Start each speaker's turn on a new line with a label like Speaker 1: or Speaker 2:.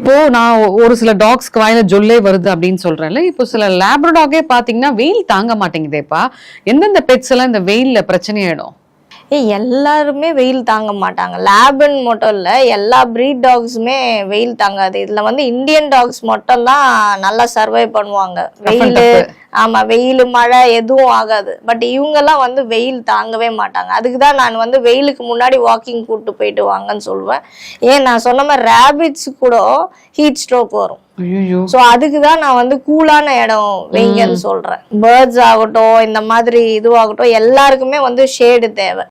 Speaker 1: இப்போ நான் ஒரு சில டாக்ஸ்க்கு வாயில ஜொல்லே வருது அப்படின்னு சொல்றேன்ல, இப்போ சில லேப்ரடாகே பாத்தீங்கன்னா வெயில் தாங்க மாட்டேங்குதேப்பா. எந்தெந்த பெட்ஸ் எல்லாம் இந்த வெயில்ல பிரச்சனையாயிடும்?
Speaker 2: எல்லாருமே வெயில் தாங்க மாட்டாங்க. லேப்ன்னு மட்டும் இல்ல, எல்லா பிரீட் டாக்ஸுமே வெயில் தாங்காது. இதுல இந்தியன் டாக்ஸ் மட்டும் தான் நல்லா சர்வை பண்ணுவாங்க. வெயிலு, ஆமா, வெயில் மழை எதுவும் ஆகாது. பட் இவங்கெல்லாம் வெயில் தாங்கவே மாட்டாங்க. அதுக்குதான் நான் வெயிலுக்கு முன்னாடி வாக்கிங் கூட்டு போயிட்டு வாங்கன்னு சொல்லுவேன். ஏன் நான் சொன்ன மாதிரி ரேபிட்ஸ் கூட ஹீட் ஸ்ட்ரோக் வரும். சோ அதுக்குதான் நான் கூலான இடம் வைங்கன்னு சொல்றேன். பேர்ட்ஸ் ஆகட்டும், இந்த மாதிரி இதுவாகட்டும், எல்லாருக்குமே ஷேடு தேவை.